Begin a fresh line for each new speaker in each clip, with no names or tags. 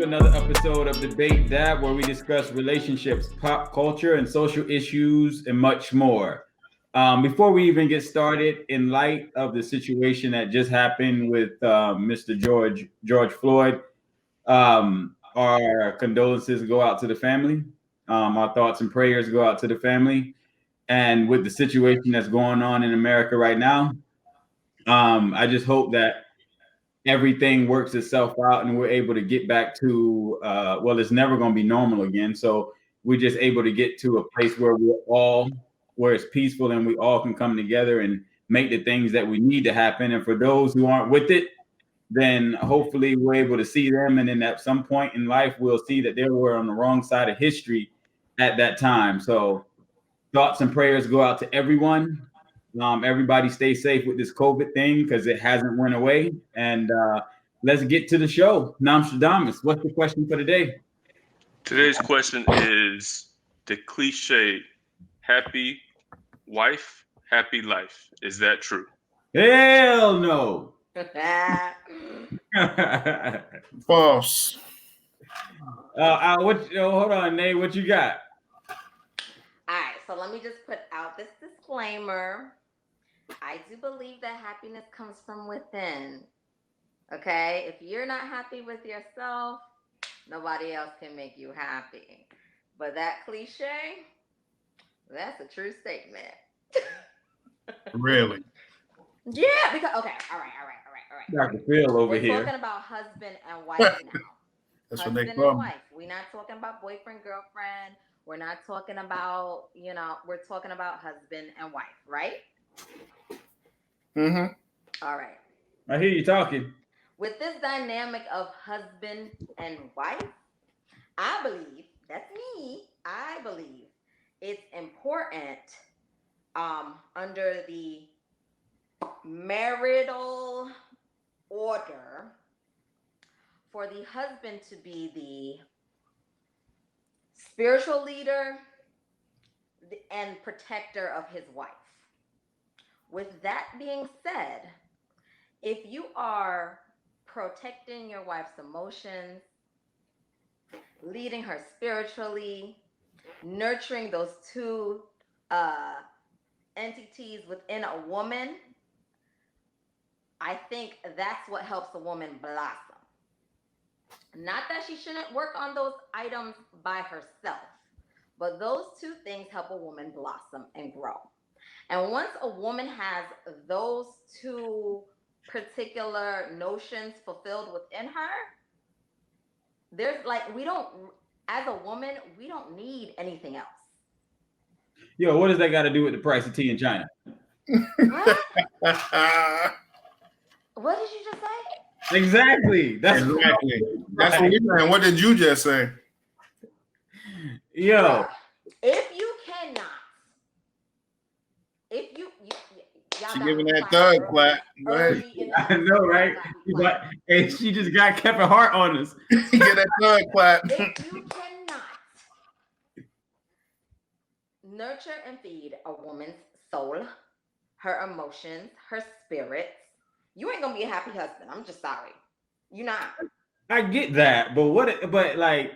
another episode of Debate That, where we discuss relationships, pop culture, and social issues, and much more. Before we even get started, in light of the situation that just happened with Mr. George Floyd, our condolences go out to the family. Our thoughts and prayers go out to the family. And with the situation that's going on in America right now, I just hope that everything works itself out and we're able to get back to well, it's never going to be normal again, so we're just able to get to a place where it's peaceful and we all can come together and make the things that we need to happen. And for those who aren't with it, then hopefully we're able to see them, and then at some point in life we'll see that they were on the wrong side of history at that time. So thoughts and prayers go out to everyone. Everybody stay safe with this COVID thing because it hasn't went away. And let's get to the show. Nostradamus, what's the question for today?
Today's question is the cliche, happy wife, happy life. Is that true?
Hell no.
False.
Hold on, Nate, what you got?
All right, so let me just put out this disclaimer. I do believe that happiness comes from within. Okay? If you're not happy with yourself, nobody else can make you happy. But that cliche, that's a true statement.
Really?
Yeah, because, okay, all right.
Dr. Phil over here.
We're talking about husband and wife now.
That's
husband
what they call
and
me.
wife. We're not talking about boyfriend, girlfriend. We're not talking about, we're talking about husband and wife, right?
Mm-hmm.
All right.
I hear you talking.
With this dynamic of husband and wife, I believe, that's me, I believe it's important under the marital order for the husband to be the spiritual leader and protector of his wife. With that being said, if you are protecting your wife's emotions, leading her spiritually, nurturing those two entities within a woman, I think that's what helps a woman blossom. Not that she shouldn't work on those items by herself, but those two things help a woman blossom and grow. And once a woman has those two particular notions fulfilled within her, there's as a woman, we don't need anything else.
Yo, what does that got to do with the price of tea in China?
What? What did you just say?
Exactly.
That's what we're saying. What did you just say?
Yo.
If you cannot,
she giving that thug clap.
I know, right? And she just got Kevin Hart on us.
Get that thug clap.
If you cannot nurture and feed a woman's soul, her emotions, her spirits, you ain't gonna be a happy husband. I'm just sorry. You're not.
I get that, but like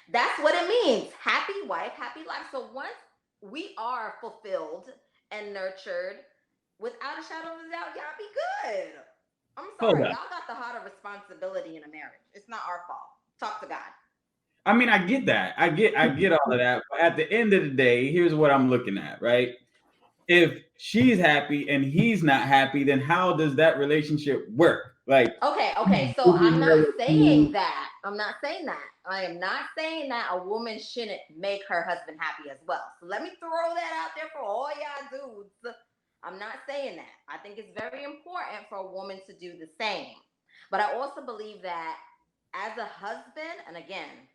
that's what it means. Happy wife, happy life. So once we are fulfilled and nurtured, without a shadow of a doubt, y'all be good. I'm sorry, y'all got the harder responsibility in a marriage. It's not our fault. Talk to God.
I mean, I get that. I get all of that. But at the end of the day, here's what I'm looking at, right? If she's happy and he's not happy, then how does that relationship work? Like,
okay. So I'm not saying that. I'm not saying that. I am not saying that a woman shouldn't make her husband happy as well. So let me throw that out there for all y'all dudes. I'm not saying that. I think it's very important for a woman to do the same. But I also believe that as a husband, and again,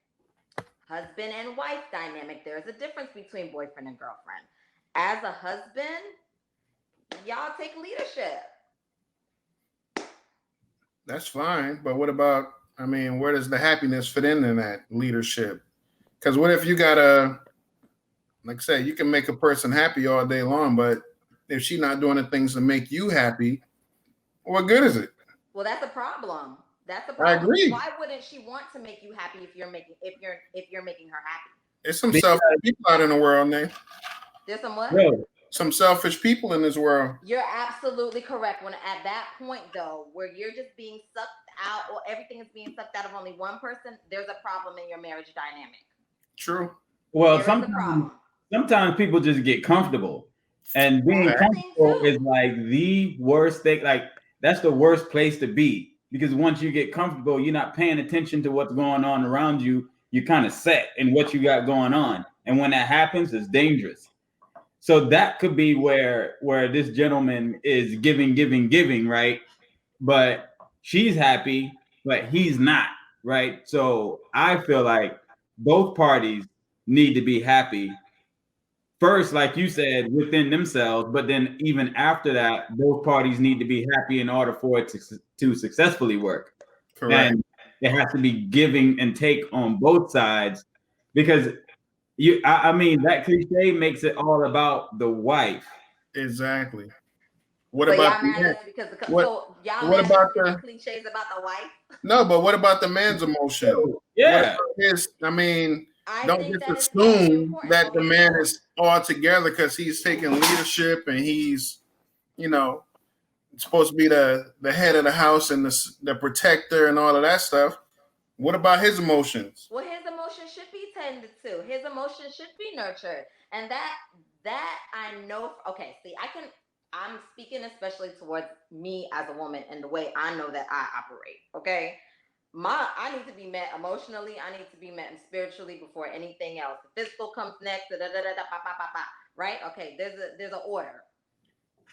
husband and wife dynamic, there's a difference between boyfriend and girlfriend. As a husband, y'all take leadership.
That's fine. But what about, where does the happiness fit in that leadership? Because what if you got like I said, you can make a person happy all day long, but if she's not doing the things to make you happy, what good is it?
Well, that's a problem. That's the
I
problem.
agree.
Why wouldn't she want to make you happy if you're making her happy?
There's some selfish people out in the world, man.
There's some what?
Yo,
Some selfish people in this world.
You're absolutely correct. When at that point though, where you're just being sucked out, or everything is being sucked out of only one person, there's a problem in your marriage dynamic.
True.
well,
There is a problem.
sometimes people just get comfortable, and being
That's the thing,
comfortable
too.
is like the worst thing. Like that's the worst place to be, because once you get comfortable, you're not paying attention to what's going on around you. You're kind of set in what you got going on, and when that happens, it's dangerous. So that could be where this gentleman is giving, right? But she's happy, but he's not, right? So I feel like both parties need to be happy first, like you said, within themselves, but then even after that, both parties need to be happy in order for it to successfully work.
Correct.
And there has to be giving and take on both sides, because I mean, that cliche makes it all about the wife.
Exactly. What
So
about
y'all mad
the
at us because
what-
so y'all
what
mad at
about
us because
the-
the cliches about the wife?
no? But what about the man's emotion?
Yeah.
I mean,
I
don't
think
just
that is very
assume
important.
that the
Okay,
man
so-
is all together because he's taking leadership and he's, supposed to be the head of the house and the protector and all of that stuff. What about his emotions?
Well, his emotions should be tended to. His emotions should be nurtured, and that I know. Okay, see, I'm speaking especially towards me as a woman and the way I know that I operate. Okay, I need to be met emotionally. I need to be met spiritually before anything else. The physical comes next. Right? Okay, there's an order.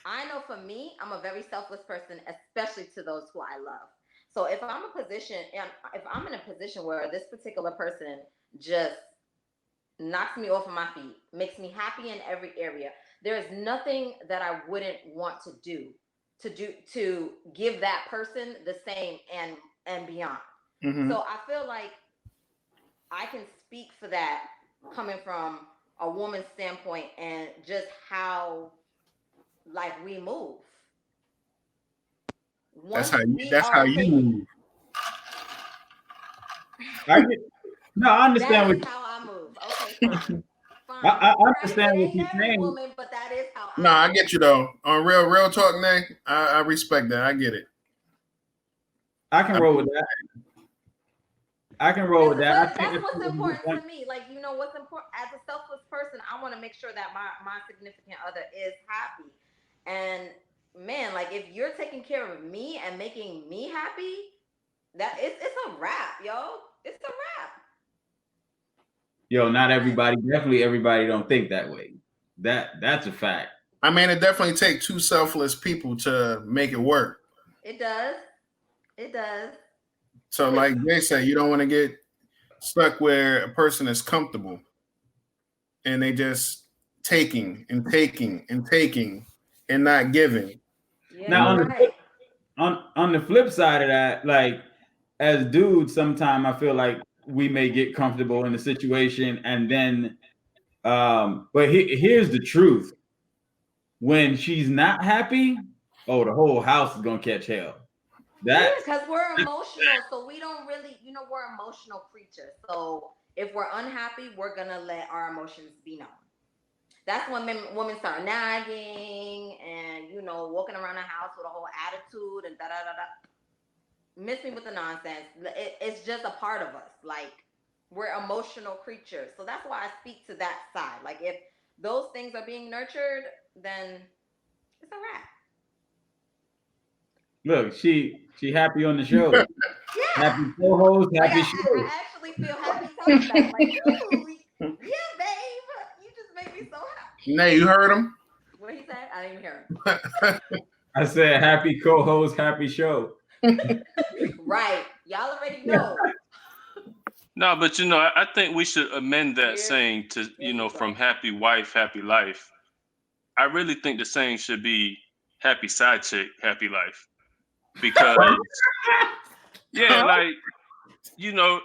I know for me, I'm a very selfless person, especially to those who I love. So if I'm in a position where this particular person just knocks me off of my feet, makes me happy in every area, there is nothing that I wouldn't want to do to give that person the same and beyond.
Mhm.
So I feel like I can speak for that coming from a woman's standpoint and just how like we move.
That's
Once
how you.
we
That's
are
how you
taken-
move.
I understand
That
what
is how I move. Okay, fine. Fine.
I
Right,
understand
it
what
ain't
you're
every
saying.
woman, but that is how
No, I
move.
get you though. On real talk, Nay, I respect that. I get it.
I can roll with that. I can roll with that. I think
That's what's
it's-
important to me. Like, you know, what's important as a selfless person, I want to make sure that my significant other is happy. And man, like if you're taking care of me and making me happy, that it's a wrap, yo. It's a wrap.
Yo, not everybody, definitely everybody don't think that way. That's a fact.
I mean, it definitely takes two selfless people to make it work.
It does. It does.
So, like they say, you don't want to get stuck where a person is comfortable and they just taking and taking and taking and not giving.
Yeah,
Now,
you're right.
on the flip side of that, like as dudes, sometimes I feel like we may get comfortable in the situation, and then but here's the truth. When she's not happy, oh, the whole house is gonna catch hell.
Yeah,
That
because we're emotional, so we don't really, we're emotional creatures. So if we're unhappy, we're gonna let our emotions be known. That's when women start nagging and walking around the house with a whole attitude and da da da da. Miss me with the nonsense. It's just a part of us. Like we're emotional creatures, so that's why I speak to that side. Like if those things are being nurtured, then it's a wrap.
look, she happy on the show.
Yeah.
Happy co-host,
Like,
happy
I
show.
actually feel happy talking about it. Like, ooh, yeah, babe, you just made me so happy.
Nay, you heard him?
What he said? I didn't hear him.
I said happy co-host, happy show.
Right. Y'all already know.
No, but I think we should amend that
Here-
saying to,
here we go.
from happy wife, happy life. I really think the saying should be happy side chick, happy life. Because yeah, like,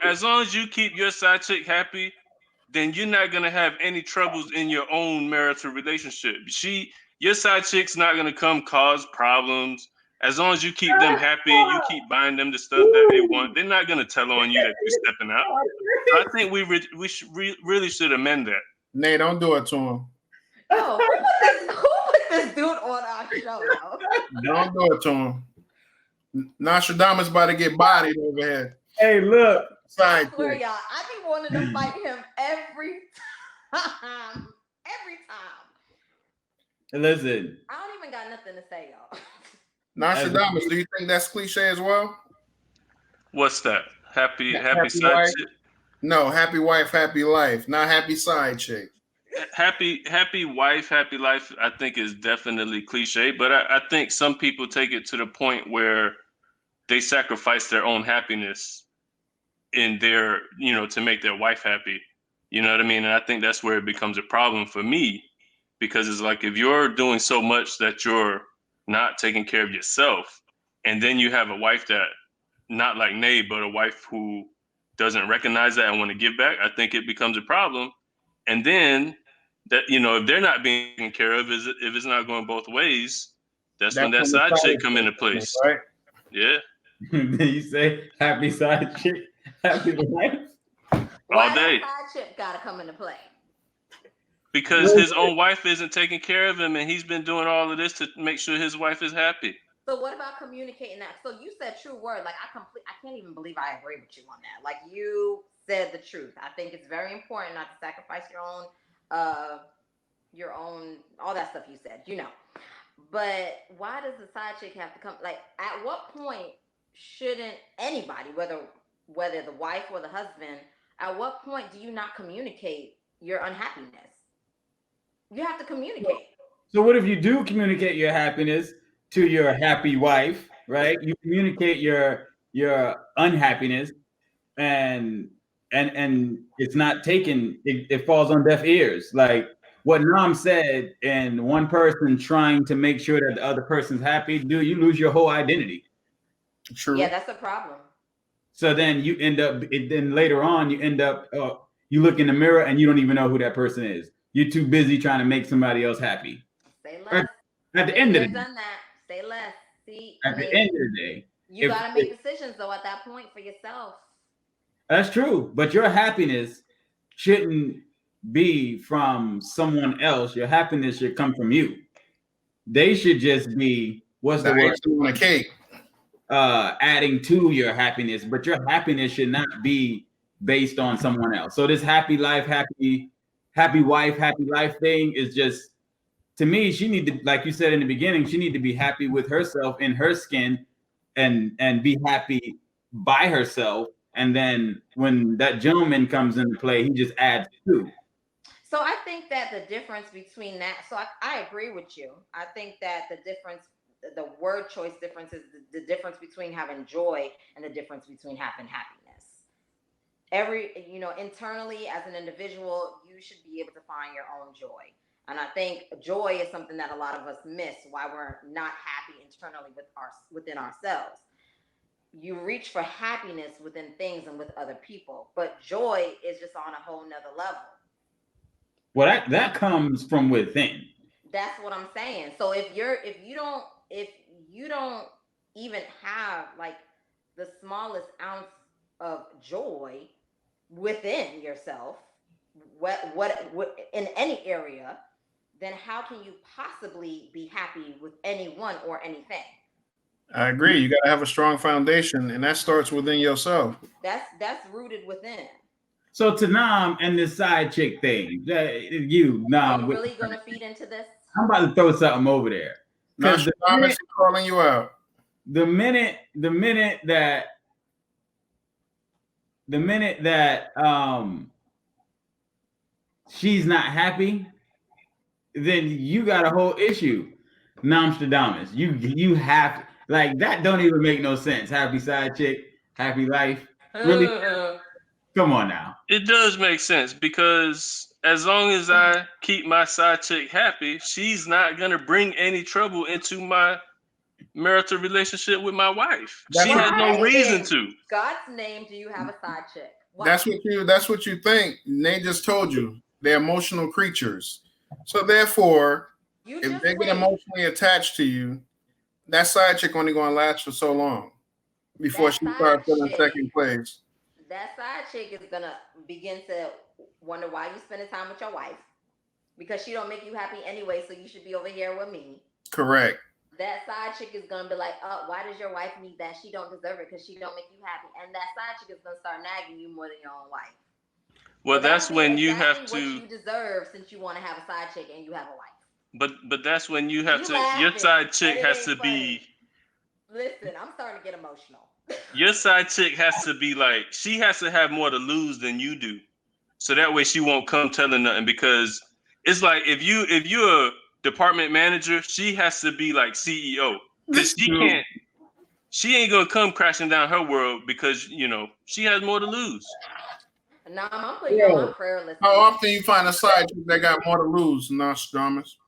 as long as you keep your side chick happy, then you're not gonna have any troubles in your own marital relationship. Your side chick's not gonna come cause problems as long as you keep them happy, you keep buying them the stuff that they want, they're not gonna tell on you that you're stepping out. So I think we should really should amend that.
Nay, don't do it to him.
Yo, who put this dude on our show, yo?
Don't do it to him. Nostradamus about to get bodied over here.
Hey, look.
I swear, y'all, I be wanting to fight him every time. Every time.
Listen.
I don't even got nothing to say, y'all.
Nostradamus, do you think that's cliche as well?
What's that? Happy side
wife?
chick?
No, happy wife, happy life. Not happy side chick.
Happy wife, happy life, I think is definitely cliche, but I think some people take it to the point where they sacrifice their own happiness in their, to make their wife happy. You know what I mean? And I think that's where it becomes a problem for me, because it's like, if you're doing so much that you're not taking care of yourself, and then you have a wife that, not like Nay, but a wife who doesn't recognize that and want to give back, I think it becomes a problem. And then that, if they're not being taken care of, if it's not going both ways, that's when that side chick come into place.
Right?
Yeah.
You say happy side chick, happy life?
All day.
Side chick gotta come into play?
Because his own wife isn't taking care of him, and he's been doing all of this to make sure his wife is happy.
So what about communicating that? So you said true word. Like I can't even believe I agree with you on that. Like you said the truth. I think it's very important not to sacrifice your own, all that stuff you said, But why does the side chick have to come? Like, at what point shouldn't anybody, whether the wife or the husband, at what point do you not communicate your unhappiness? You have to communicate.
So what if you do communicate your happiness to your happy wife, right? You communicate your unhappiness, and it's not taken. It falls on deaf ears. Like what Nam said, and one person trying to make sure that the other person's happy, you lose your whole identity.
True.
Yeah, that's a problem.
So then you end up. Then later on, you end up. You look in the mirror and you don't even know who that person is. You're too busy trying to make somebody else happy.
Say less.
At the end of the day.
Done that. Say less. See,
at the end of the day,
you gotta make decisions though at that point for yourself.
That's true, but your happiness shouldn't be from someone else. Your happiness should come from you. They should just be what's the word?
On a cake.
Adding to your happiness, but your happiness should not be based on someone else. So this happy life, happy wife, happy life thing is just, to me, she need to, like you said in the beginning, she need to be happy with herself in her skin and be happy by herself. And then when that gentleman comes into play, he just adds to.
So I think that the difference between that, so I agree with you. I think that the word choice difference is the difference between having joy and the difference between having happiness. Internally as an individual, you should be able to find your own joy. And I think joy is something that a lot of us miss, why we're not happy internally within ourselves. You reach for happiness within things and with other people, but joy is just on a whole nother level.
Well, that comes from within.
That's what I'm saying. So if you don't even have like the smallest ounce of joy within yourself, what in any area, then how can you possibly be happy with anyone or anything?
I agree. You got to have a strong foundation, and that starts within yourself.
That's rooted within.
So to Nam and this side chick thing, Nam,
really gonna feed into this?
I'm about to throw something over there.
Because the calling you out.
The minute that she's not happy, then you got a whole issue. Nostradamus, you have, like, that don't even make no sense. Happy side chick, happy life. Really? Come on now.
It does make sense, because as long as I keep my side chick happy, she's not gonna bring any trouble into my marital relationship with my wife. She has no reason to.
God's name, do you have a side chick?
Why? That's what you think. They just told you they're emotional creatures. So therefore, if they get emotionally attached to you, that side chick only gonna last for so long before
That
she
side
starts feeling
chick,
second place.
that side chick is gonna begin to wonder why you spending time with your wife because she don't make you happy anyway. So you should be over here with me.
Correct.
That side chick is gonna be like, "Oh, why does your wife need that? She don't deserve it because she don't make you happy." And that side chick is gonna start nagging you more than your own wife.
Well,
So
that's
that'll be
when you
exactly
have
what
to.
you deserve since you want to have a side chick and you have a wife.
But that's when you have
You
to. Your
laughing,
side chick
and it
has to
ain't funny.
be.
Listen, I'm starting to get emotional.
Your side chick has to be like, she has to have more to lose than you do, so that way she won't come telling nothing. Because it's like if you're a department manager, she has to be like CEO, because she ain't gonna come crashing down her world because she has more to lose.
No, I'm putting you on my prayer list.
How often you find a side chick that got more to lose, Nostradamus?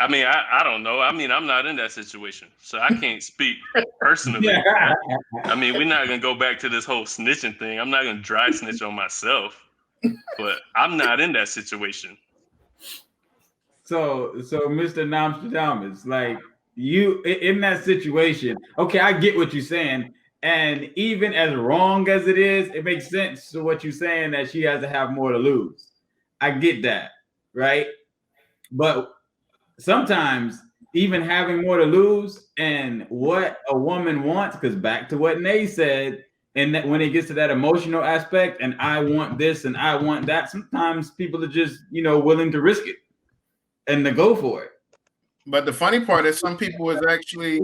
I mean, I don't know. I mean, I'm not in that situation, so I can't speak personally. I mean, we're not gonna go back to this whole snitching thing. I'm not gonna dry snitch on myself, but I'm not in that situation.
So Mr. Nostradamus, like you in that situation, okay, I get what you're saying. And even as wrong as it is, it makes sense to what you're saying that she has to have more to lose. I get that, right? But sometimes even having more to lose and what a woman wants, because back to what Nay said, and that when it gets to that emotional aspect, and I want this and I want that, sometimes people are just willing to risk it and to go for it.
But the funny part is some people is actually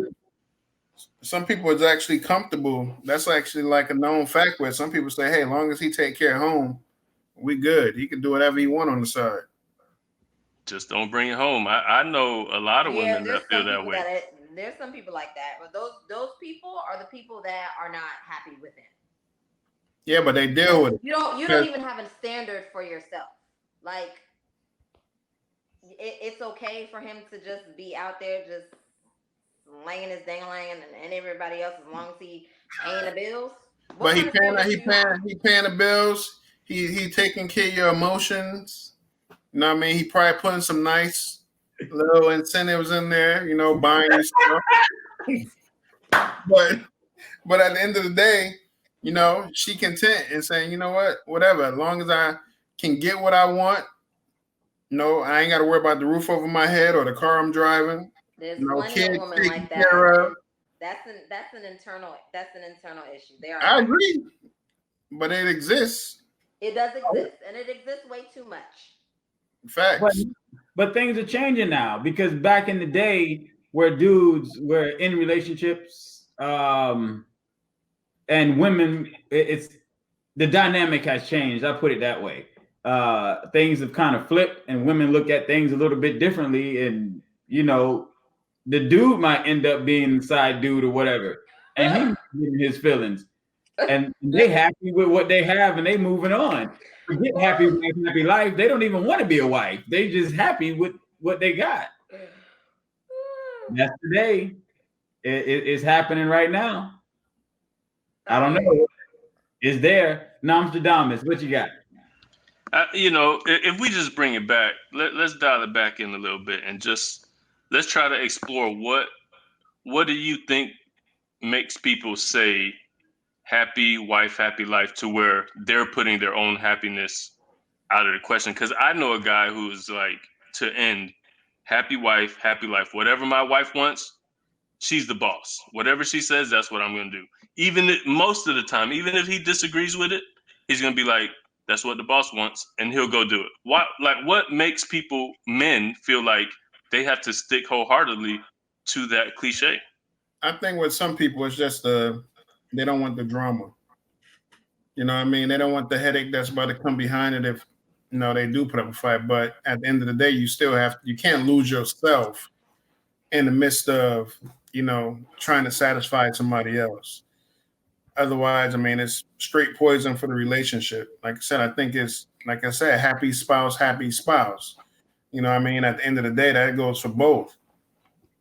comfortable. That's actually like a known fact where some people say, hey, as long as he take care of home, we good. He can do whatever he want on the side.
Just don't bring it home. I know a lot of women that feel that way.
There's some people like that, but those people are the people that are not happy with it.
Yeah, but they deal with it.
You don't even have a standard for yourself. Like it's okay for him to just be out there just laying his dangling and everybody else as long as he paying the bills.
But he paying the bills. He taking care of your emotions. You know what I mean? He probably putting some nice little incentives in there, buying you stuff. but at the end of the day, she content and saying, you know what, whatever. As long as I can get what I want, I ain't got to worry about the roof over my head or the car I'm driving.
There's plenty of women like that. That's an internal issue.
I agree, but it exists.
It does exist, and it exists way too much.
Facts.
But things are changing now, because back in the day where dudes were in relationships and women, it's the dynamic has changed. I put it that way. Things have kind of flipped and women look at things a little bit differently, and the dude might end up being the side dude or whatever, and he's getting his feelings, and they happy with what they have and they moving on. Forget happy life. They don't even want to be a wife. They just happy with what they got. That's today. It's happening right now. I don't know. It's there. Nostradamus, what you got?
If we just bring it back, let's dial it back in a little bit and just let's try to explore what do you think makes people say happy wife, happy life, to where they're putting their own happiness out of the question. Because I know a guy who's like, to end, happy wife, happy life. Whatever my wife wants, she's the boss. Whatever she says, that's what I'm going to do. Most of the time, even if he disagrees with it, he's going to be like, that's what the boss wants, and he'll go do it. What makes men feel like they have to stick wholeheartedly to that cliche?
I think with some people, it's just they don't want the drama. You know what I mean? They don't want the headache that's about to come behind it if they do put up a fight. But at the end of the day, you can't lose yourself in the midst of, trying to satisfy somebody else. Otherwise, I mean, it's straight poison for the relationship. Like I said, I think it's, like I said, happy spouse, happy spouse. You know what I mean? At the end of the day, that goes for both.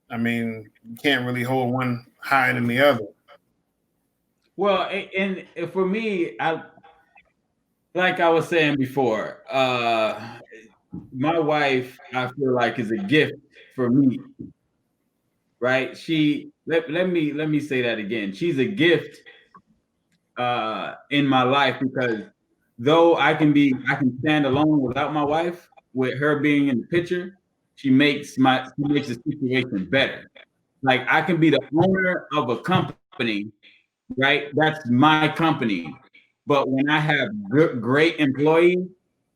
I mean, you can't really hold one higher than the other.
Well, and for me, like I was saying before, my wife, I feel like, is a gift for me, right? Let me say that again. She's a gift in my life because though I can stand alone without my wife, with her being in the picture, she makes the situation better. Like I can be the owner of a company, right? That's my company. But when I have great employees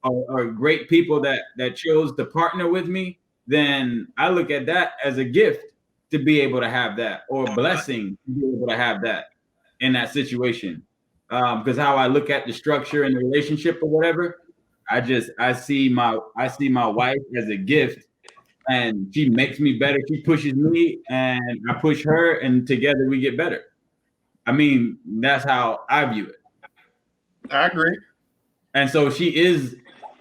or great people that chose to partner with me, then I look at that as a gift to be able to have that, or a blessing to be able to have that in that situation. Because how I look at the structure and the relationship or whatever, I see my wife as a gift, and she makes me better. She pushes me, and I push her, and together we get better. I mean, that's how I view it.
I agree.
And so she is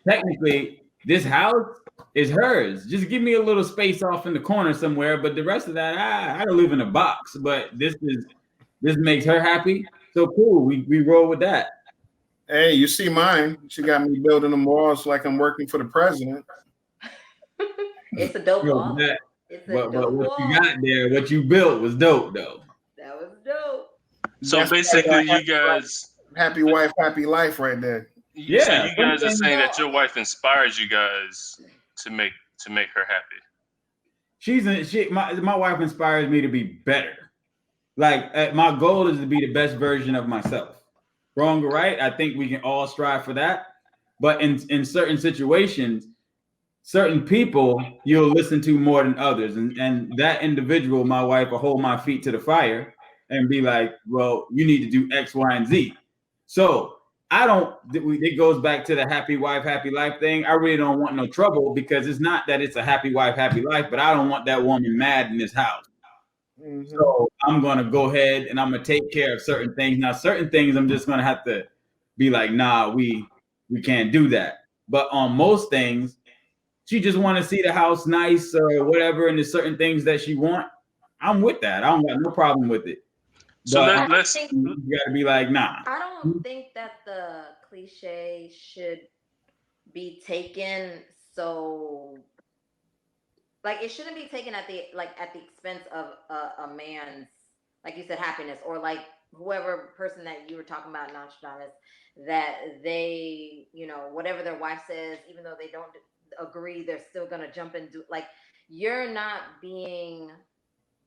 technically, this house is hers. Just give me a little space off in the corner somewhere, but the rest of that, I don't live in a box. But this makes her happy. So cool. We roll with that.
Hey, you see mine. She got me building them walls like I'm working for the president.
It's a dope wall.
But what you got there, what you built was dope though.
That was dope.
So
That's
basically,
like,
you guys,
happy wife, happy life, right there.
Yeah.
So you guys are saying that your wife inspires you guys to make her happy.
My wife inspires me to be better. Like my goal is to be the best version of myself. Wrong or right? I think we can all strive for that. But in certain situations, certain people you'll listen to more than others. And that individual, my wife, will hold my feet to the fire and be like, well, you need to do X, Y, and Z. So it goes back to the happy wife, happy life thing. I really don't want no trouble because it's not that it's a happy wife, happy life, but I don't want that woman mad in this house. Mm-hmm. So I'm going to go ahead and I'm going to take care of certain things. Now, certain things I'm just going to have to be like, nah, we can't do that. But on most things, she just want to see the house nice or whatever, and there's certain things that she want. I'm with that. I don't got no problem with it.
So
but
let's
you got to be like, nah.
I don't think that the cliche should be taken so. Like it shouldn't be taken at the expense of a man's, like you said, happiness, or like whoever person that you were talking about, Nostradamus, that they, whatever their wife says, even though they don't agree, they're still gonna jump and do. Like you're not being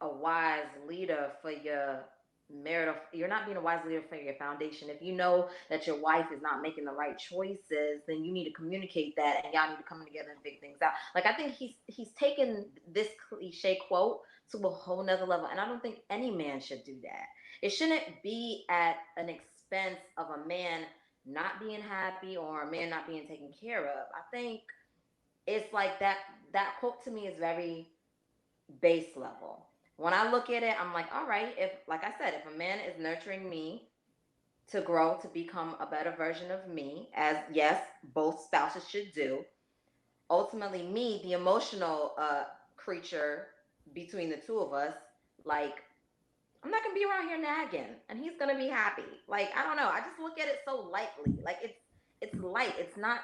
a wise leader for your marital. You're not being a wise leader for your foundation. If you know that your wife is not making the right choices, then you need to communicate that, and y'all need to come together and figure things out. Like I think he's taken this cliche quote to a whole nother level, and I don't think any man should do that. It shouldn't be at an expense of a man not being happy or a man not being taken care of. I think it's like that quote to me is very base level. When I look at it, I'm like, all right, like I said, if a man is nurturing me to grow, to become a better version of me, as yes, both spouses should do, ultimately me, the emotional creature between the two of us, like, I'm not going to be around here nagging, and he's going to be happy. Like, I don't know. I just look at it so lightly. Like, it's light. It's not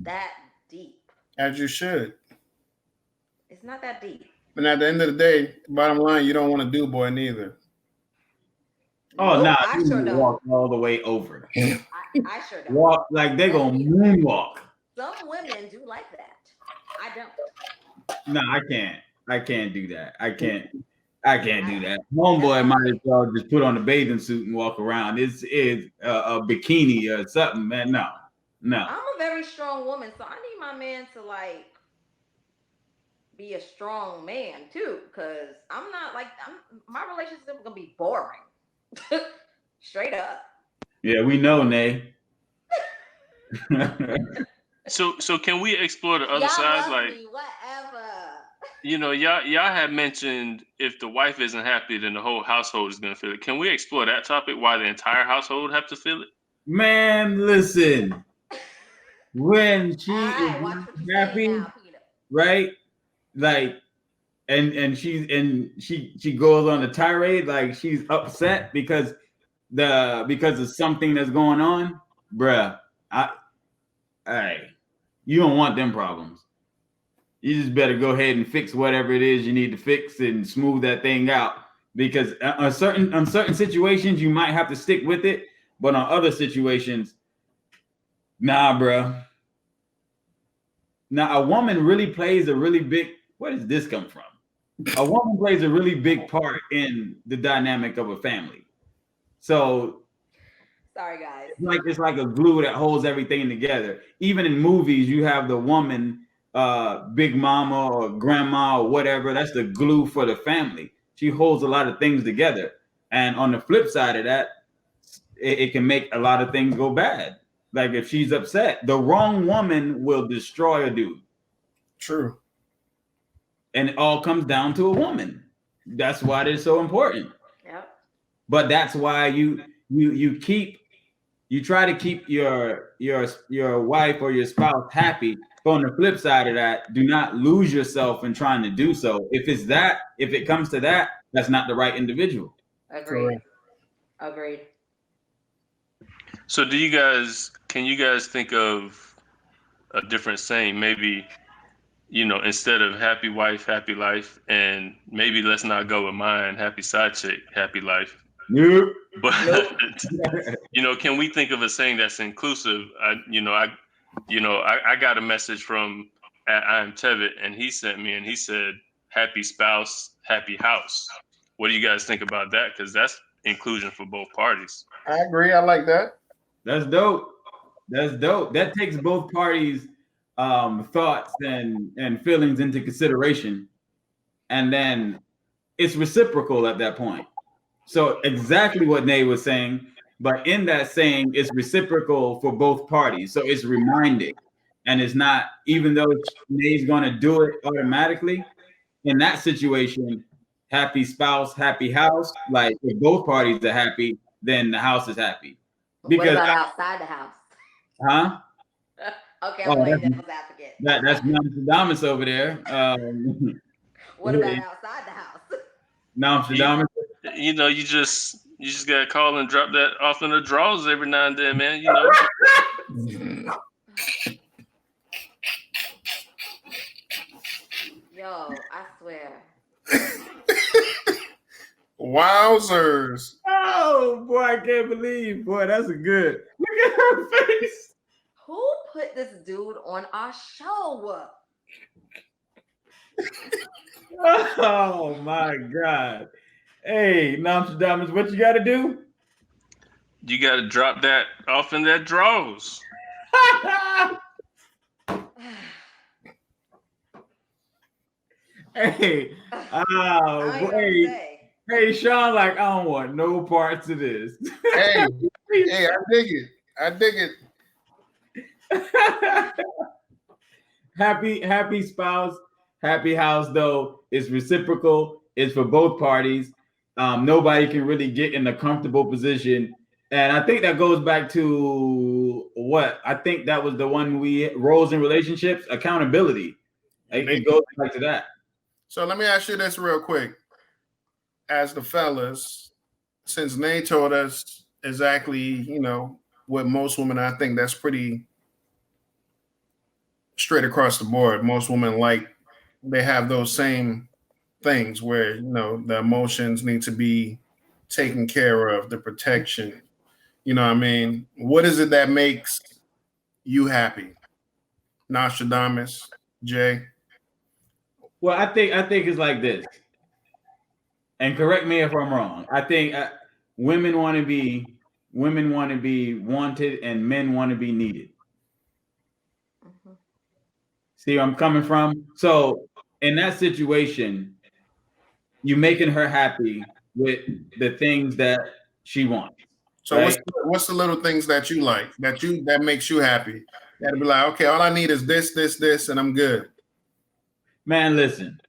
that deep.
As you should.
It's not that deep.
And at the end of the day, bottom line, you don't want to do boy neither.
Oh no,
I sure don't.
Walk all the way over.
I sure don't.
Walk like they're gonna moonwalk.
Some women do like that. I don't.
No, I can't. I can't do that. I can't do that. Homeboy might as well just put on a bathing suit and walk around. It's a bikini or something, man. No.
I'm a very strong woman, so I need my man to like be a strong man too, because I'm not like my relationship is gonna be boring. Straight up.
Yeah, we know, Nay.
So can we explore the other side? Like
whatever.
Y'all had mentioned if the wife isn't happy, then the whole household is gonna feel it. Can we explore that topic? Why the entire household have to feel it?
Man, listen. When she is happy, now, right? Like, and she goes on a tirade, like she's upset because of something that's going on, bruh. You don't want them problems. you just better go ahead and fix whatever it is you need to fix and smooth that thing out. Because on certain situations, you might have to stick with it, but on other situations, nah, bro. Now, a woman really plays a really big. Where does this come from? A woman plays a really big part in the dynamic of a family. So,
sorry guys,
it's like a glue that holds everything together. Even in movies, you have the woman, big mama or grandma or whatever. That's the glue for the family. She holds a lot of things together. And on the flip side of that, it can make a lot of things go bad. Like if she's upset, the wrong woman will destroy a dude.
True.
And it all comes down to a woman. That's why they're so important.
Yep.
But that's why you try to keep your wife or your spouse happy. But on the flip side of that, do not lose yourself in trying to do so. If it comes to that, that's not the right individual.
Agreed. Agreed.
So can you guys think of a different saying? Maybe, instead of happy wife, happy life, and maybe let's not go with mine, happy side chick, happy life.
Nope.
But can we think of a saying that's inclusive? I got a message from I am Tevitt, and he sent me, and he said, "Happy spouse, happy house." What do you guys think about that? Because that's inclusion for both parties.
I agree. I like that.
That's dope. That takes both parties' thoughts and feelings into consideration, and then it's reciprocal at that point. So exactly what Nay was saying, but in that saying, it's reciprocal for both parties. So it's reminding, and it's not, even though Nay's going to do it automatically, in that situation, happy spouse, happy house. Like if both parties are happy, then the house is happy.
Because what about outside the house?
Huh?
Okay, I'm playing devil's advocate.
That's Nostradamus over there.
What about outside the house?
Nostradamus.
You just gotta call and drop that off in the drawers every now and then, man.
Yo, I swear.
Wowzers.
Oh boy, I can't believe. Boy, that's a good. Look at her face.
Who put this dude on our show?
Oh my God. Hey, Nostradamus, what you gotta do?
You gotta drop that off in that drawers.
Hey, hey, Sean, like, I don't want no parts of this.
Hey, I dig it.
Happy spouse, happy house, though, is reciprocal. It's for both parties. Nobody can really get in a comfortable position. And I think that goes back to what? I think that was the one roles in relationships, accountability. It goes back to that.
So let me ask you this real quick. As the fellas, since Nay told us exactly, what most women, I think that's pretty straight across the board. Most women they have those same things where, the emotions need to be taken care of, the protection. You know what I mean? What is it that makes you happy? Nostradamus, Jay?
Well, I think it's like this. And correct me if I'm wrong. I think women want to be wanted and men want to be needed. Mm-hmm. See where I'm coming from? So in that situation, you're making her happy with the things that she wants.
So right? what's the little things that you like, that makes you happy? That'll be like, okay, all I need is this, and I'm good.
Man, listen.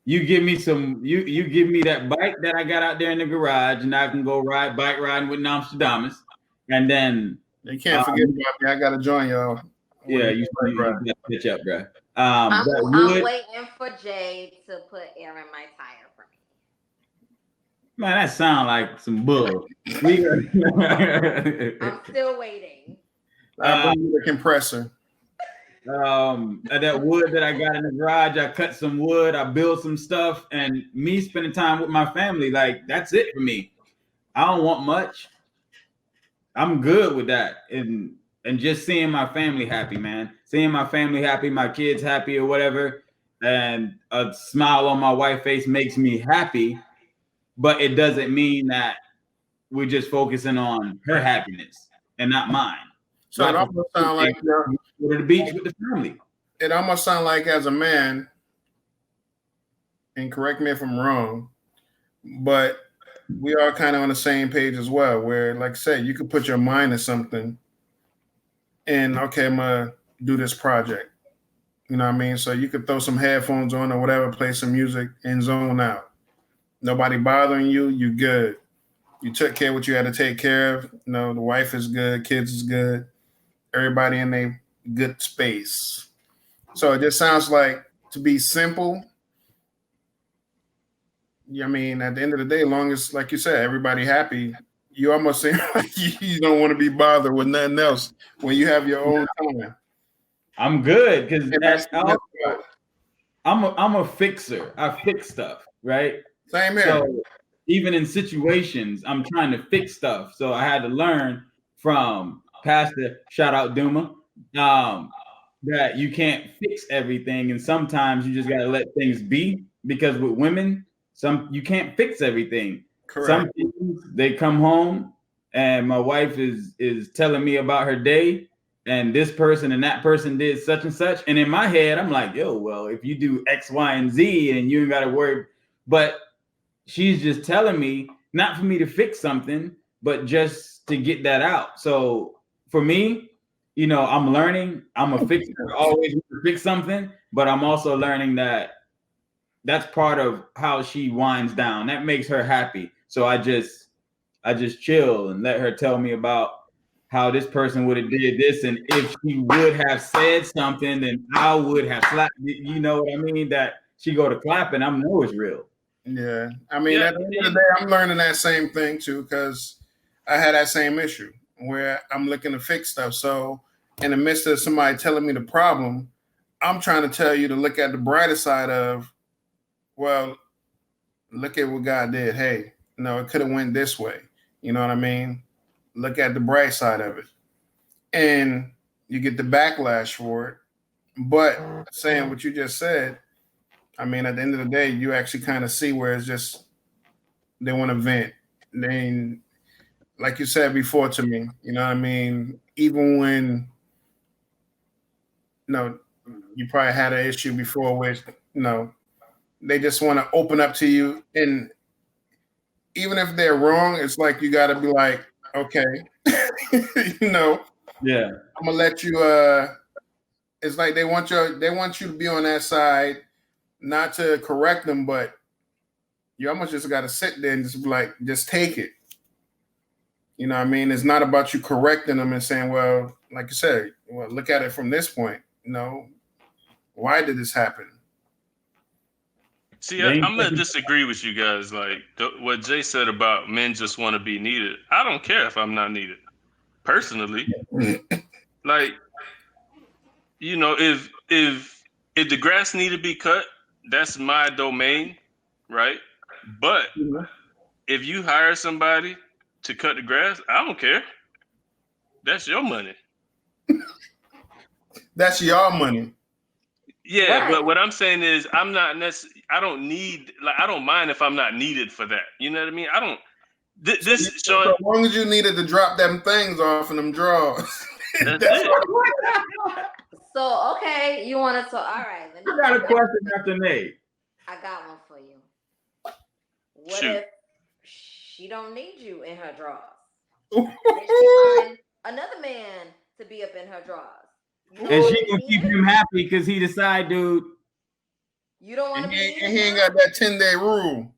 You give me that bike that I got out there in the garage, and I can go bike riding with Nostradamus, and then
you can't forget about me. I gotta join y'all.
Yeah, you gotta pitch up, bro.
I'm waiting for Jay to put air in my tire for me.
Man, that sounds like some bull.
I'm still waiting.
I bring you the compressor.
And that wood that I got in the garage, I cut some wood, I built some stuff, and me spending time with my family, like that's it for me. I don't want much. I'm good with that. And just seeing my family happy, man. Seeing my family happy, my kids happy or whatever, and a smile on my wife's face makes me happy, but it doesn't mean that we're just focusing on her happiness and not mine.
So
like
it almost sounds like
go to the beach with the family.
It almost sounds like as a man, and correct me if I'm wrong, but we are kind of on the same page as well, where like I said, you could put your mind to something and okay, I'm gonna do this project. You know what I mean? So you could throw some headphones on or whatever, play some music and zone out. Nobody bothering you, you good. You took care of what you had to take care of. You know, the wife is good, kids is good, everybody in a good space. So it just sounds like to be simple. I mean, at the end of the day, long as, like you said, everybody happy, you almost seem like you don't want to be bothered with nothing else when you have your own time.
I'm good because
good.
I'm a fixer. I fix stuff, right?
Same here.
So even in situations, I'm trying to fix stuff. So I had to learn from Pastor, shout out Duma, that you can't fix everything, and sometimes you just gotta let things be. Because with women, you can't fix everything.
Correct.
Some things they come home and my wife is telling me about her day, and this person and that person did such and such, and in my head I'm like, yo, well, if you do X, Y, and Z, and you ain't gotta worry. But she's just telling me not for me to fix something, but just to get that out. So for me, you know, I'm learning. I'm a fixer. I always want to fix something, but I'm also learning that that's part of how she winds down. That makes her happy. So I just chill and let her tell me about how this person would have did this, and if she would have said something, then I would have slapped. You know what I mean? That she go to clapping, I know it's real.
Yeah, I mean, at the end of the day, I'm learning that same thing too, because I had that same issue where I'm looking to fix stuff. So in the midst of somebody telling me the problem, I'm trying to tell you to look at the brighter side of, well, look at what God did. Hey, no, it could have went this way. You know what I mean? Look at the bright side of it. And you get the backlash for it. But saying what you just said, I mean, at the end of the day, you actually kind of see where it's just they want to vent. They, like you said before to me, you know what I mean? Even when, you probably had an issue before with, they just want to open up to you. And even if they're wrong, it's like you got to be like, okay,
Yeah.
I'm gonna let you. It's like they want you to be on that side, not to correct them, but you almost just got to sit there and just be like, just take it. You know what I mean? It's not about you correcting them and saying, well, like you said, well, look at it from this point. Why did this happen?
See, I'm going to disagree with you guys. Like what Jay said about men just want to be needed. I don't care if I'm not needed. Personally. Like, if the grass need to be cut, that's my domain, right? But if you hire somebody to cut the grass, I don't care. That's your money.
That's your money.
Yeah, right. But what I'm saying is I don't mind if I'm not needed for that. You know what I mean? I don't. This Sean.
As long as you needed to drop them things off in them drawers.
That's it.
So okay, you want to? All right.
I got a question after Nate.
I got one for you. What if she don't need you in her drawers? Then she find another man to be up in her drawers.
And she gonna keep him happy because he decide, dude.
You don't want to be.
And he ain't got that 10-day rule.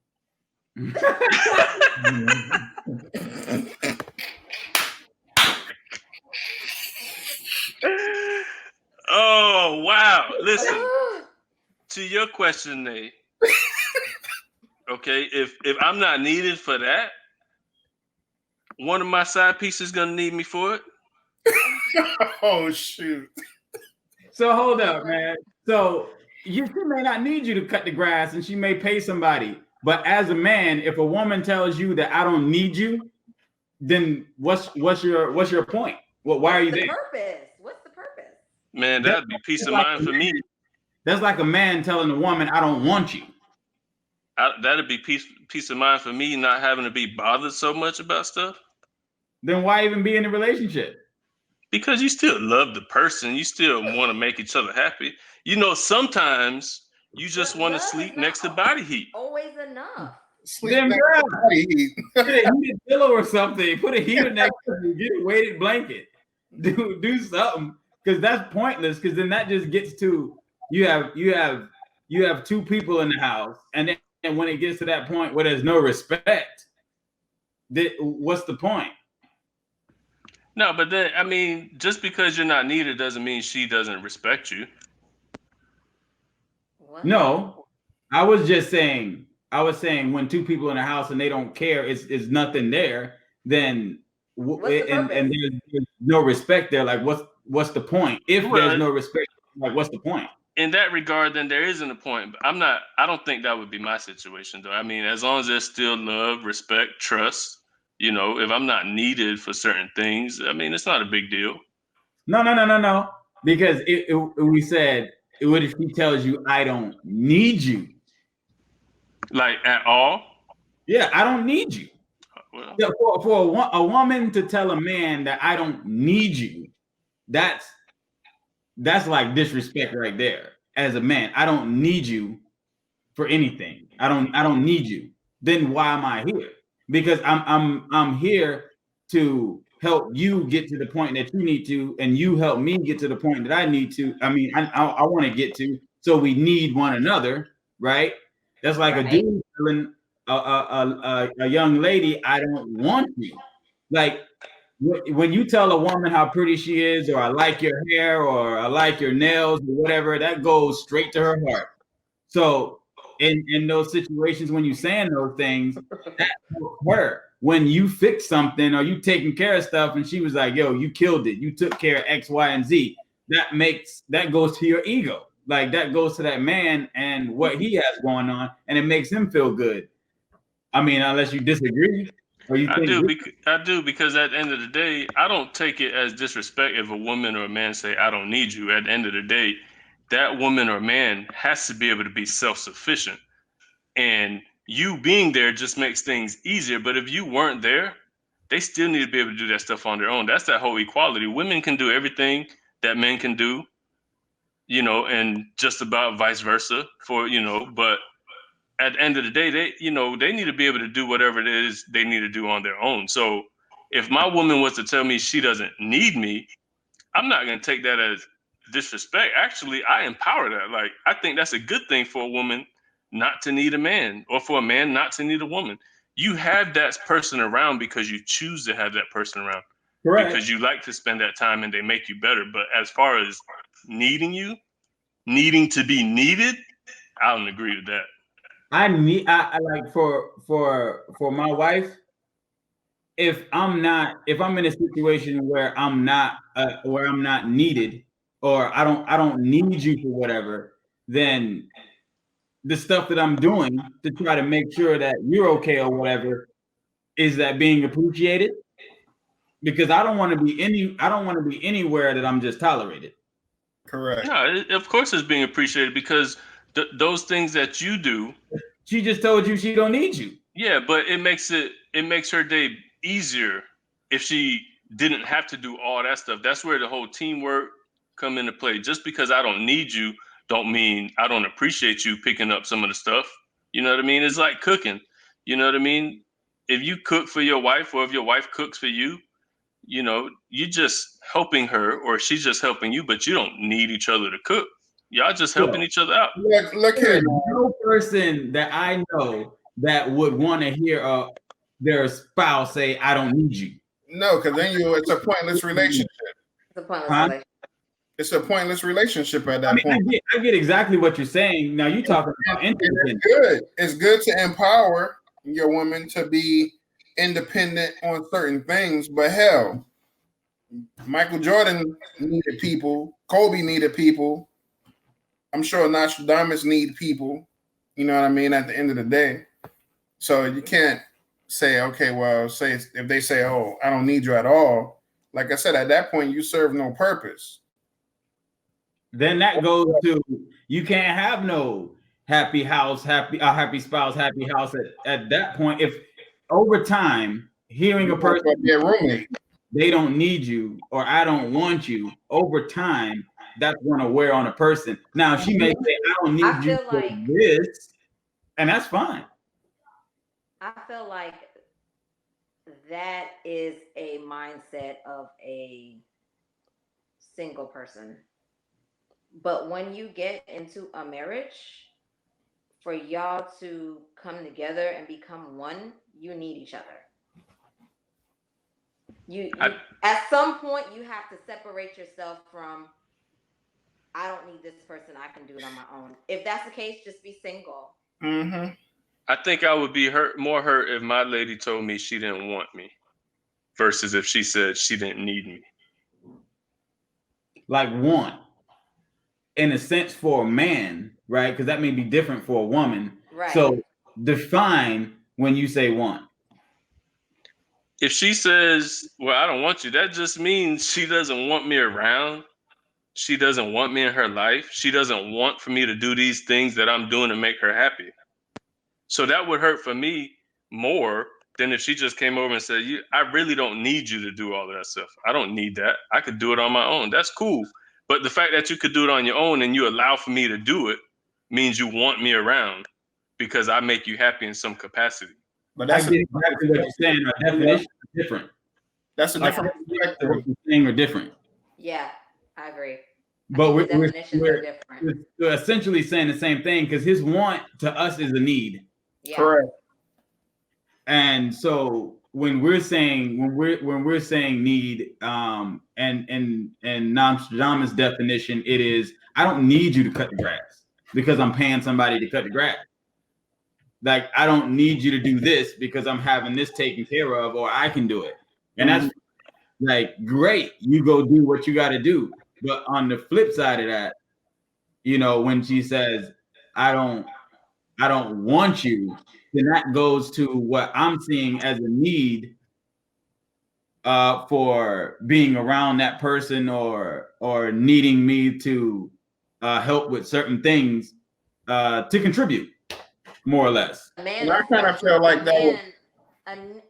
Oh wow! Listen to your question, Nate. Okay, if I'm not needed for that, one of my side pieces gonna need me for it.
Oh shoot!
So hold up, man. So she may not need you to cut the grass, and she may pay somebody. But as a man, if a woman tells you that I don't need you, then what's your point? Why are you there?
What's the purpose?
Man, that'd be peace of mind for me.
That's like a man telling a woman, I don't want you.
That'd be peace of mind for me, not having to be bothered so much about stuff.
Then why even be in a relationship?
Because you still love the person. You still want to make each other happy. You know, sometimes you just want to sleep next to body heat.
Always enough.
Sleep next to body heat.
Get a heated pillow or something. Put a heater next to you. Get a weighted blanket. Do something, because that's pointless. Because then that just gets to you have two people in the house, and then when it gets to that point where there's no respect, what's the point?
No, but then I mean, just because you're not needed doesn't mean she doesn't respect you.
What?
No, I was saying when two people in a house and they don't care, it's nothing there. Then and there's no respect there. Like what's the point? If there's no respect, like what's the point?
In that regard, then there isn't a point. But I don't think that would be my situation though. I mean, as long as there's still love, respect, trust. You know, if I'm not needed for certain things, I mean, it's not a big deal.
No. Because we said, what if he tells you, I don't need you?
Like at all?
Yeah, I don't need you.
Well,
Yeah, for a woman to tell a man that I don't need you, that's like disrespect right there. As a man, I don't need you for anything. I don't need you. Then why am I here? Because I'm here to help you get to the point that you need to, and you help me get to the point that I need to. I mean, I want to get to, so we need one another, right? That's like a dude telling a young lady, I don't want you. Like when you tell a woman how pretty she is, or I like your hair, or I like your nails, or whatever, that goes straight to her heart. So in those situations when you saying those things, that helps her. When you fix something or you taking care of stuff, and she was like, "Yo, you killed it. You took care of X, Y, and Z." That goes to your ego. Like that goes to that man and what he has going on, and it makes him feel good. I mean, unless you disagree. Or you
I do, because at the end of the day, I don't take it as disrespect if a woman or a man say, I don't need you. At the end of the day, that woman or man has to be able to be self-sufficient. And you being there just makes things easier. But if you weren't there, they still need to be able to do that stuff on their own. That's that whole equality. Women can do everything that men can do, you know, and just about vice versa but at the end of the day, they need to be able to do whatever it is they need to do on their own. So if my woman was to tell me she doesn't need me, I'm not going to take that as disrespect. Actually, I empower that. Like, I think that's a good thing for a woman not to need a man, or for a man not to need a woman. You have that person around because you choose to have that person around. Correct. Because you like to spend that time and they make you better. But as far as needing to be needed, I don't agree with that.
I like for my wife, if I'm in a situation where I'm not needed, or I don't need you for whatever, then the stuff that I'm doing to try to make sure that you're okay or whatever, is that being appreciated? Because I don't want to be anywhere that I'm just tolerated.
Correct.
No, of course it's being appreciated, because those things that you do.
She just told you she don't need you.
Yeah, but it makes her day easier if she didn't have to do all that stuff. That's where the whole teamwork come into play. Just because I don't need you don't mean I don't appreciate you picking up some of the stuff. You know what I mean? It's like cooking. You know what I mean? If you cook for your wife, or if your wife cooks for you, you know, you're just helping her, or she's just helping you, but you don't need each other to cook. Y'all just helping each other out.
Look here.
No person that I know that would want to hear their spouse say, I don't need you.
No, because then it's a pointless relationship. It's a pointless relationship at that point.
I get exactly what you're saying. Now you're talking about independence.
It's good to empower your woman to be independent on certain things, but hell, Michael Jordan needed people. Kobe needed people. I'm sure Nostradamus need people. You know what I mean? At the end of the day. So you can't say, okay, well, say if they say, oh, I don't need you at all. Like I said, at that point, you serve no purpose.
Then that goes to you can't have no happy house, happy spouse, happy house at that point. If over time, hearing a person
be a roommate,
they don't need you or I don't want you, over time, that's going to wear on a person. Now she may say, I don't need you for this, and that's fine.
I feel like that is a mindset of a single person. But when you get into a marriage, for y'all to come together and become one, you need each other. You at some point you have to separate yourself from, I don't need this person, I can do it on my own. If that's the case, just be single.
Mm-hmm.
I think I would be more hurt if my lady told me she didn't want me versus if she said she didn't need me.
Like want, in a sense, for a man, right? Because that may be different for a woman.
Right.
So define when you say want.
If she says, well, I don't want you, that just means she doesn't want me around. She doesn't want me in her life. She doesn't want for me to do these things that I'm doing to make her happy. So that would hurt for me more than if she just came over and said, I really don't need you to do all of that stuff. I don't need that. I could do it on my own. That's cool. But the fact that you could do it on your own and you allow for me to do it means you want me around because I make you happy in some capacity.
But that's exactly what you're saying. Our definition is different.
That's a different perspective.
What you're saying are different.
Yeah, I agree.
But
we're different.
We're essentially saying the same thing because his want to us is a need.
Yeah.
Correct.
And so when we're saying need, and Nostradamus' definition, it is I don't need you to cut the grass because I'm paying somebody to cut the grass. Like I don't need you to do this because I'm having this taken care of, or I can do it. And that's like great. You go do what you got to do. But on the flip side of that, when she says I don't want you, then that goes to what I'm seeing as a need for being around that person or needing me to help with certain things to contribute, more or less.
And I kind of feel like that.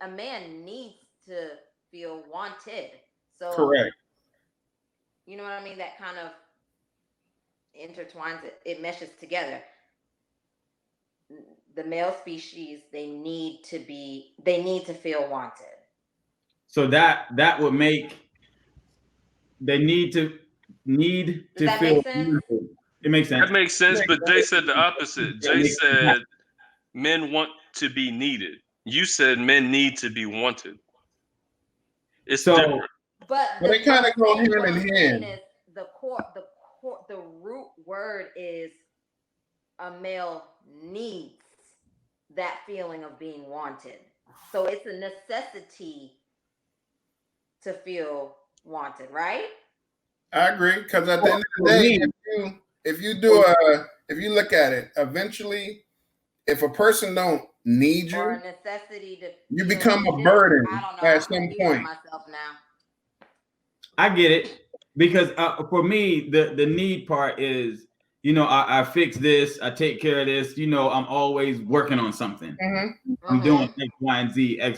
A man needs to feel wanted. So
correct.
You know what I mean? That kind of intertwines it meshes together. The male species, they need to feel wanted.
So that would make they need to feel wanted. It makes sense.
That makes sense, but Jay said the opposite. Jay said men want to be needed. You said men need to be wanted. It's different.
But
they kind of go hand in hand.
The root word is a male needs that feeling of being wanted. So it's a necessity to feel wanted, right?
I agree, because at the end of the day, if you look at it, eventually, if a person don't need you,
or a necessity to
you become a burden at some point.
Myself now.
I get it, because for me, the need part is, I fix this, I take care of this. I'm always working on something.
Mm-hmm.
I'm doing X,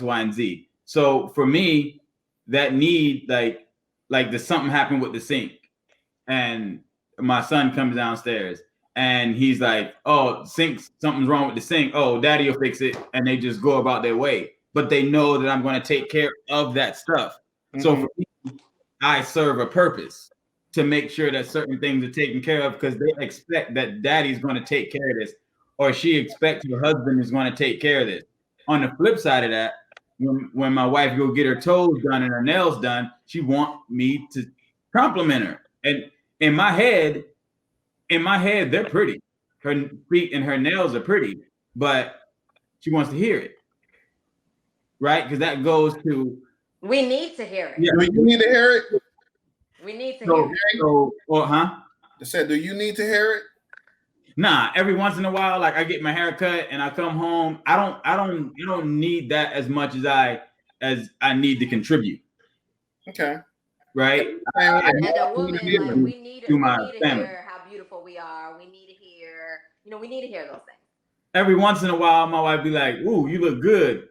Y, and Z. So for me, that need, like something happened with the sink, and my son comes downstairs, and he's like, "Oh, something's wrong with the sink. Oh, daddy will fix it," and they just go about their way. But they know that I'm going to take care of that stuff. Mm-hmm. So for me, I serve a purpose to make sure that certain things are taken care of because they expect that daddy's going to take care of this, or she expects her husband is going to take care of this. On the flip side of that, when my wife go get her toes done and her nails done, she want me to compliment her. And in my head, they're pretty. Her feet and her nails are pretty, but she wants to hear it, right? Because that goes to
We need to hear it.
Yeah.
Do you need to hear it?
We need to hear it.
So, huh?
I said, do you need to hear it?
Nah, every once in a while, like I get my hair cut and I come home. I don't need that as much as I need to contribute.
Okay.
Right.
And a woman, like we need to
family.
hear how beautiful we are. We need to hear, we need to hear those things.
Every once in a while, my wife be like, "Ooh, you look good."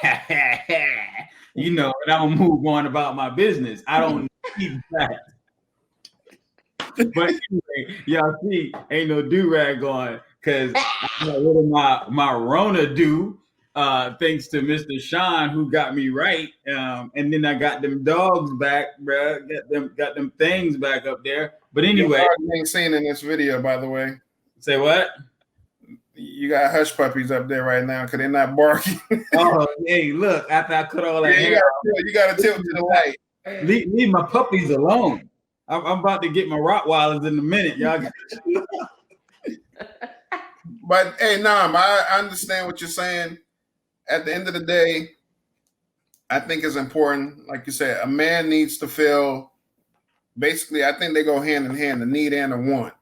And I'm move on about my business. I don't need that. But anyway, y'all see, ain't no do-rag on because what did my Rona do? Thanks to Mr. Sean who got me right. And then I got them dogs back, bro. Got them things back up there. But anyway,
you ain't seen in this video, by the way.
Say what?
You got hush puppies up there right now because they're not barking.
Oh, hey, look! After I cut all that hair,
you got to tilt to the light.
Leave my puppies alone. I'm about to get my Rottweilers in a minute, y'all.
But hey, Nam, I understand what you're saying. At the end of the day, I think it's important. Like you said, a man needs to feel. Basically, I think they go hand in hand: the need and the want.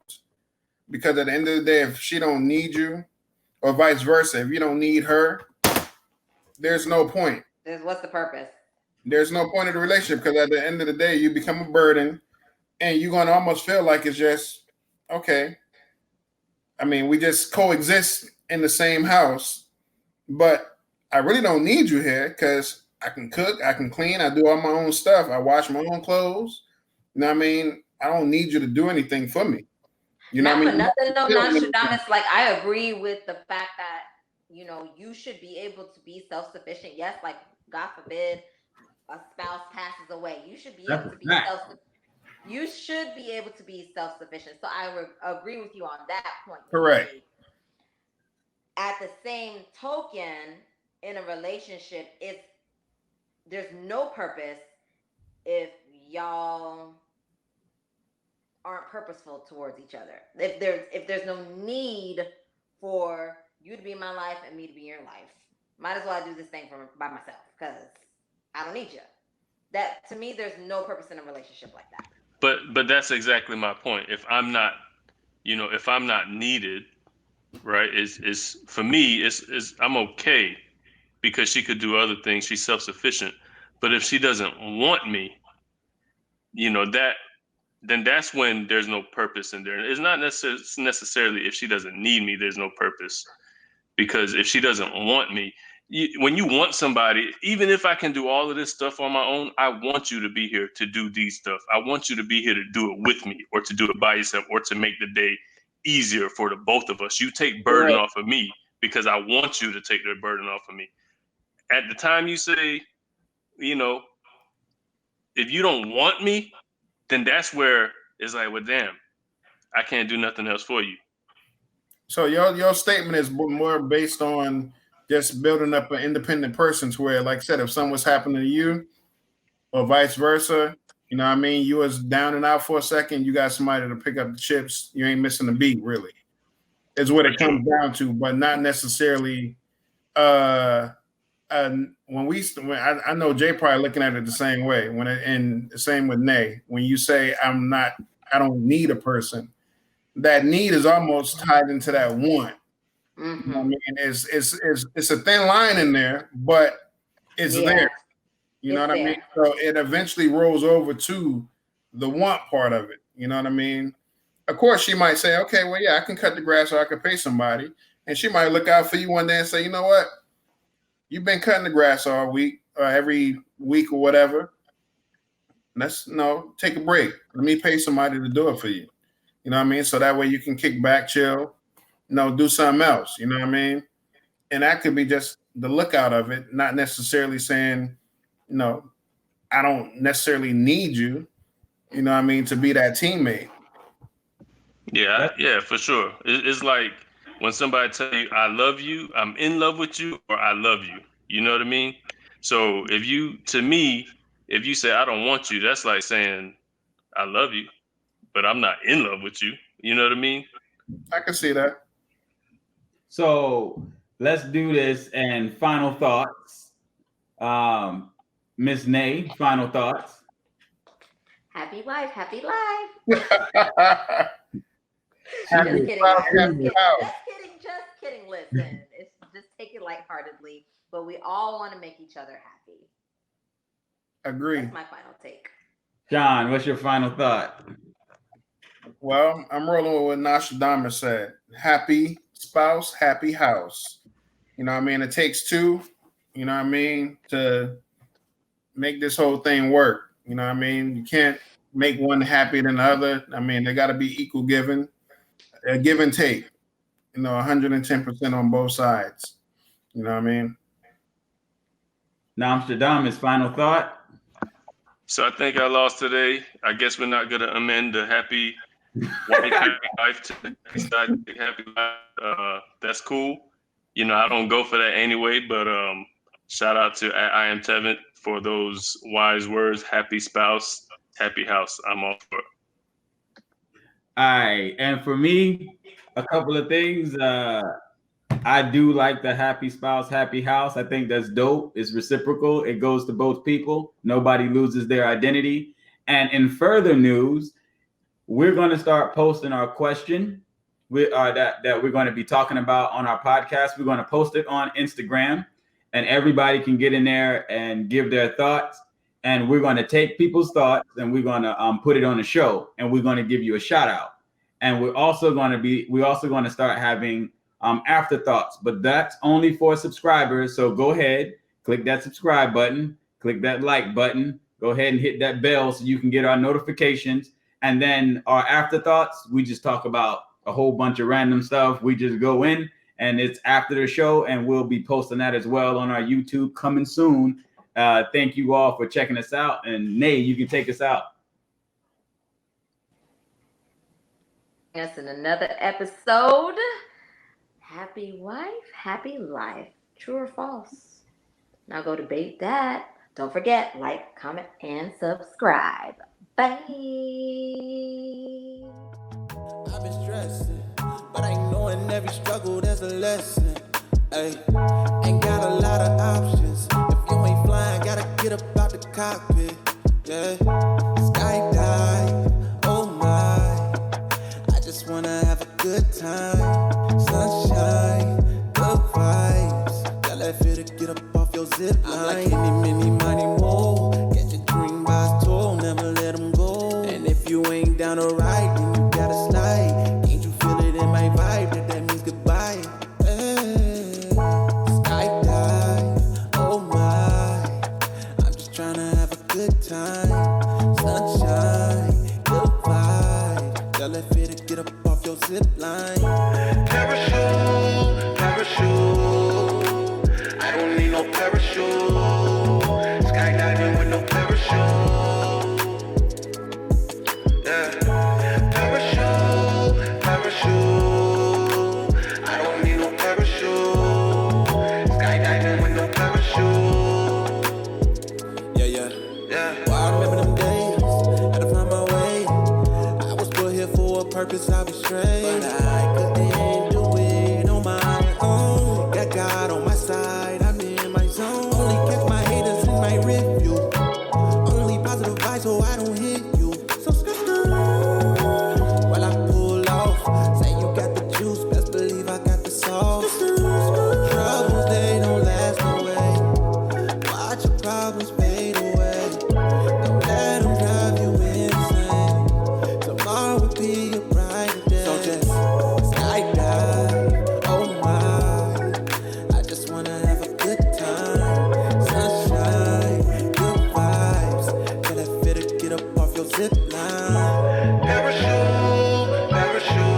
Because at the end of the day, if she don't need you, or vice versa, if you don't need her, there's no point.
What's the purpose?
There's no point in the relationship because at the end of the day, you become a burden, and you're gonna almost feel like it's just okay. I mean, we just coexist in the same house, but I really don't need you here because I can cook, I can clean, I do all my own stuff, I wash my own clothes. You know what I mean? I don't need you to do anything for me. You know what I mean?
Nothing, no, Nostradamus. Like I agree with the fact that you should be able to be self-sufficient. Yes, like God forbid a spouse passes away, you should be able to be You should be able to be self-sufficient. So I agree with you on that point.
Correct.
At the same token, in a relationship, there's no purpose if y'all aren't purposeful towards each other. If there's no need for you to be in my life and me to be in your life, might as well do this thing by myself because I don't need you. That to me, there's no purpose in a relationship like that.
But that's exactly my point. If I'm not, if I'm not needed, right? Is for me, is I'm okay because she could do other things. She's self-sufficient. But if she doesn't want me, then that's when there's no purpose in there. It's not necessarily if she doesn't need me, there's no purpose. Because if she doesn't want me, when you want somebody, even if I can do all of this stuff on my own, I want you to be here to do these stuff. I want you to be here to do it with me or to do it by yourself or to make the day easier for the both of us. You take burden off of me because I want you to take the burden off of me. At the time you say, if you don't want me, then that's where it's like, well, damn, I can't do nothing else for you.
So your statement is more based on just building up an independent person to where, like I said, if something was happening to you or vice versa, you know what I mean? You was down and out for a second, you got somebody to pick up the chips. You ain't missing a beat, really. Is what it comes down to, but not necessarily I know Jay probably looking at it the same way and the same with Nay. When you say I don't need a person, that need is almost tied into that want. Mm-hmm. You know what I mean, it's a thin line in there, but it's there. You know what I mean? So it eventually rolls over to the want part of it. You know what I mean? Of course, she might say, okay, well, yeah, I can cut the grass or I can pay somebody. And she might look out for you one day and say, you know what? You've been cutting the grass all week or every week or whatever. Take a break. Let me pay somebody to do it for you. You know what I mean? So that way you can kick back, chill, do something else. You know what I mean? And that could be just the lookout of it, not necessarily saying, I don't necessarily need you, you know what I mean, to be that teammate.
Yeah, for sure. It's like when somebody tell you, I love you, I'm in love with you, or I love you. You know what I mean? So if you say, I don't want you, that's like saying, I love you, but I'm not in love with you. You know what I mean?
I can see that.
So let's do this. And final thoughts. Miss Nay, final thoughts.
Happy wife, happy life.
Happy
Just kidding,
spouse,
guys.
happy house.
Just kidding. Listen, it's just take it lightheartedly, but we all want to make each other happy.
Agree.
That's my final take.
John, what's your final thought?
Well, I'm rolling with what Nostradamus said. Happy spouse, happy house. You know what I mean? It takes two, you know what I mean, to make this whole thing work. You know what I mean? You can't make one happier than the other. I mean, they got to be equal give and take. 110% on both sides. You know what I mean?
Nostradamus, final thought.
So I think I lost today. I guess we're not gonna amend the happy wife, happy life to happy side, happy life. That's cool. I don't go for that anyway. But shout out to I Am Tevin for those wise words. Happy spouse, happy house. I'm all for it.
All right, and for me, a couple of things. I do like the happy spouse, happy house. I think that's dope. It's reciprocal. It goes to both people. Nobody loses their identity. And in further news, we're going to start posting our question that we're going to be talking about on our podcast. We're going to post it on Instagram, and everybody can get in there and give their thoughts. And we're going to take people's thoughts and we're going to put it on the show, and we're going to give you a shout out. And we're also going to start having afterthoughts, but that's only for subscribers. So go ahead, click that subscribe button, click that like button, go ahead and hit that bell so you can get our notifications. And then our afterthoughts, we just talk about a whole bunch of random stuff. We just go in and it's after the show, and we'll be posting that as well on our YouTube coming soon. Thank you all for checking us out. And Nay, you can take us out.
Yes, in another episode. Happy wife, happy life. True or false? Now go debate that. Don't forget, like, comment, and subscribe. Bye.
I've been stressing, but I know in every struggle there's a lesson. Ay, ain't got a lot of options. If you ain't flying, gotta get up out the cockpit. Yeah, skydive, oh my. I just wanna have a good time. Sunshine, good vibes. Got that fear to get up off your zip line. I'm like any, mini, money, more. Get your dream by tour, never let them go. And if you ain't down to ride, then you gotta slide. Can't you feel it in my vibe? That means goodbye. Skydive, oh my. I'm just trying to have a good time. Sunshine, good vibe. Got that fear to get up off your zip line. Parachute, parachute. I don't need no parachute. Skydiving with no parachute. Yeah. Parachute, parachute. I don't need no parachute. Skydiving with no parachute. Yeah. Well, I remember them days. Had to find my way. I was put here for a purpose, I was straight. But I couldn't do it on my own. Got God on my side, I'm in my zone. Only catch my haters in my review. Only positive vibes so I don't hit you. So while I pull off, say you got the juice, best believe I got the sauce. Troubles, they don't last no way. Watch your problems fade away. Don't let them drive you insane. Tomorrow will be a brighter day. So just skydive, oh my. I just wanna have a good time. Sunshine, good vibes. Tell that fit to get up off your zip line. Parachute, parachute.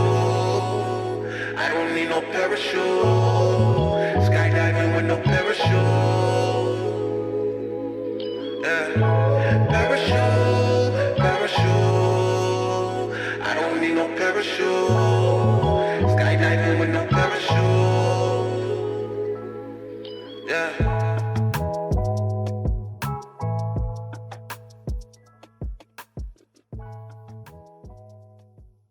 I don't need no parachute.